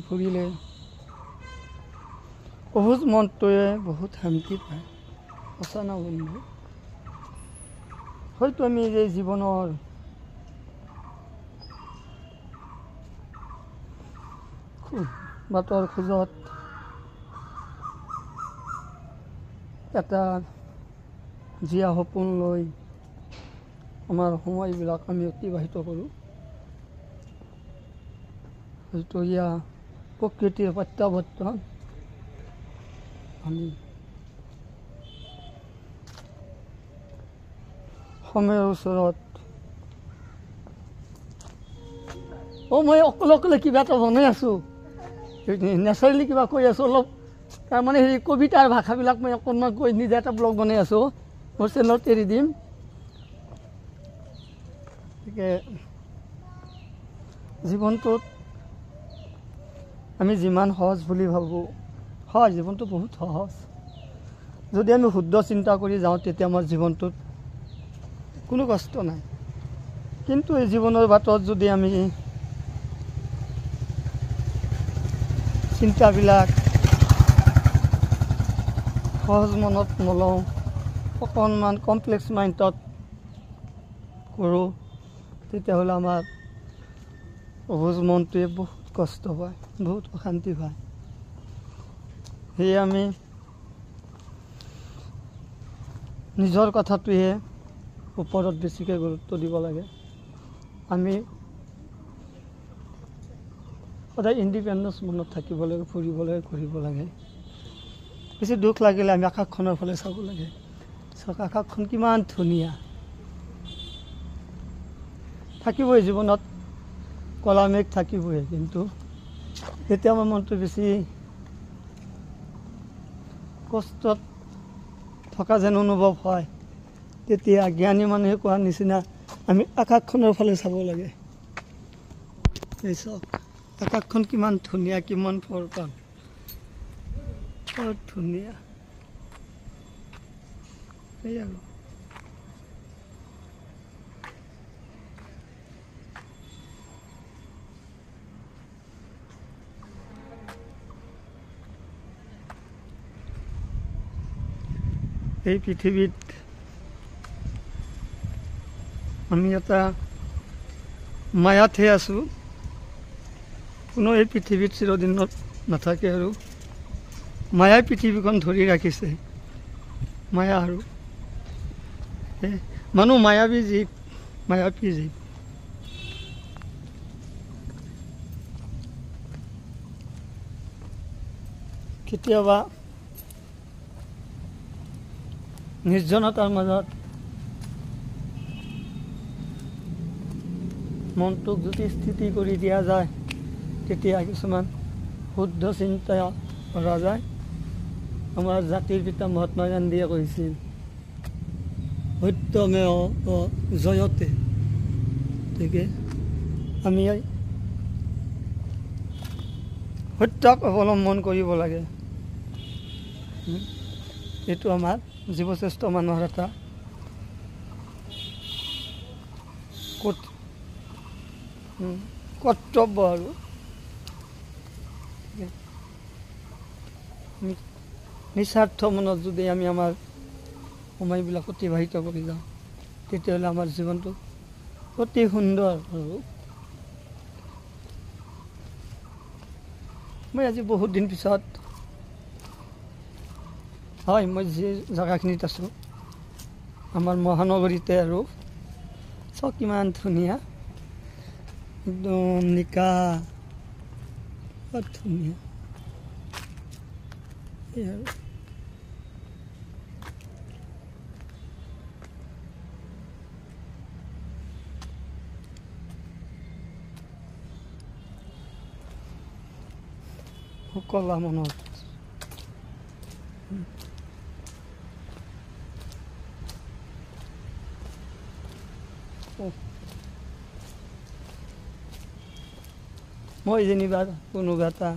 ফুৰিলে অবুজ মনটোৱে বহুত শান্তি পায়। সঁচা না বন্ধু? হয়তো আমি এই জীৱনৰ বাটৰ খোজত এটা জীয়া সপোন লৈ আমাৰ সময়বিলাক আমি অতিবাহিত কৰোঁ। হয়তো ইয়া প্ৰকৃতিৰ প্ৰত্যাৱৰ্তন। আমি সময়ৰ ওচৰত মই অকলে অকলে কিবা এটা বনাই আছোঁ, নেচাৰেলি কিবা কৈ আছোঁ অলপ। তাৰমানে হেৰি কবিতাৰ ভাষাবিলাক মই অকণমান কৈ নিজে এটা ব্লগ বনাই আছোঁ, মোৰ চেনেলত এৰি দিম। গতিকে জীৱনটোত আমি যিমান সহজ বুলি ভাবোঁ, হয় জীৱনটো বহুত সহজ। যদি আমি শুদ্ধ চিন্তা কৰি যাওঁ তেতিয়া আমাৰ জীৱনটোত কোনো কষ্ট নাই। কিন্তু এই জীৱনৰ বাটত যদি আমি চিন্তাবিলাক সহজ মনত নলওঁ, অকণমান কমপ্লেক্স মাইণ্ডত কৰোঁ, তেতিয়াহ'লে আমাৰ অবুজ মনটোৱে বহুত কষ্ট পায়, বহুত অশান্তি পায়। সেয়ে আমি নিজৰ কথাটোহে ওপৰত বেছিকৈ গুৰুত্ব দিব লাগে। আমি সদায় ইণ্ডিপেণ্ডেঞ্চ মনত থাকিব লাগে, ফুৰিব লাগে, ঘূৰিব লাগে। বেছি দুখ লাগিলে আমি আকাশখনৰ ফালে চাব লাগে। চাওক আকাশখন কিমান ধুনীয়া। থাকিবই জীৱনত কলা মেঘ থাকিবই, কিন্তু যেতিয়া আমাৰ মনটো বেছি কষ্টত থকা যেন অনুভৱ হয়, তেতিয়া জ্ঞানী মানুহে কোৱাৰ নিচিনা আমি আকাশখনৰ ফালে চাব লাগে। এই চাওক আকাশখন কিমান ধুনীয়া, কিমান ফৰকাল, বহুত ধুনীয়া। সেই আৰু এই পৃথিৱীত আমি এটা মায়াতহে আছোঁ। কোনো এই পৃথিৱীত চিৰদিনত নাথাকে আৰু মায়াই পৃথিৱীখন ধৰি ৰাখিছে। মায়া আৰু মানুহ মায়াবী জীৱ, মায়াবী জীৱ। কেতিয়াবা নিৰ্জনতাৰ মাজত মনটোক যদি স্থিতি কৰি দিয়া যায়, তেতিয়া কিছুমান শুদ্ধ চিন্তা কৰা যায়। আমাৰ জাতিৰ পিতা মহাত্মা গান্ধীয়ে কৈছিল, সত্যমেৱ জয়তে। গতিকে আমি সত্যক অৱলম্বন কৰিব লাগে। এইটো আমাৰ জীৱশ্ৰেষ্ঠ মানুহৰ এটা কৰ্তব্য আৰু নিস্বাৰ্থ মনত যদি আমি আমাৰ সময়বিলাক অতিবাহিত কৰি যাওঁ, তেতিয়াহ'লে আমাৰ জীৱনটো অতি সুন্দৰ। আৰু মই আজি বহুত দিন পিছত, হয় মই যি জেগাখিনিত আছোঁ আমাৰ মহানগৰীতে, আৰু চাওক কিমান ধুনীয়া, একদম নিকা, বহুত ধুনীয়া। এই আৰু সুকলা মনত মই যেনিবা কোনোবা এটা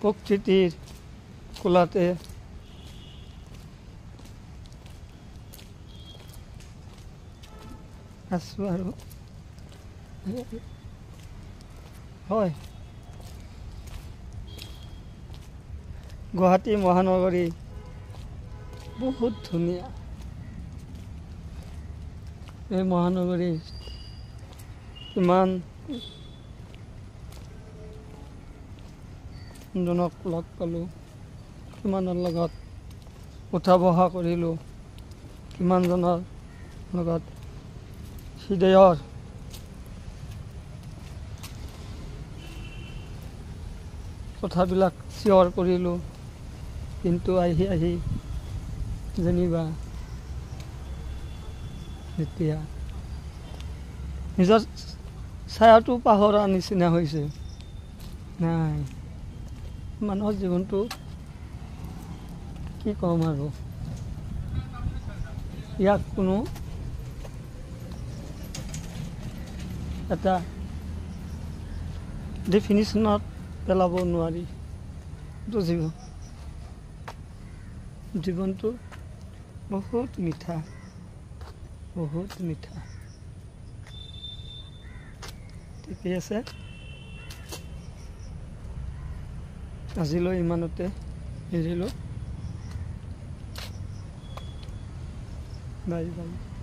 প্ৰকৃতিৰ কোলাতে আছোঁ আৰু হয় গুৱাহাটী মহানগৰী বহুত ধুনীয়া এই মহানগৰী ইমান জনক লগ পালোঁ কিমানৰ লগত উঠা বহা কৰিলোঁ কিমানজনৰ লগত হৃদয়ৰ কথাবিলাক শ্বেয়াৰ কৰিলোঁ কিন্তু আহি যেনিবা এতিয়া নিজৰ ছায়াটো পাহৰা নিচিনা হৈছে নাই মানুহৰ জীৱনটো কি ক'ম আৰু ইয়াক কোনো এটা ডেফিনিশ্যনত পেলাব নোৱাৰি জীৱনটো বহুত মিঠা ঠিকেই আছে আজিলৈ ইমানতে এৰিলোঁ বাই বাই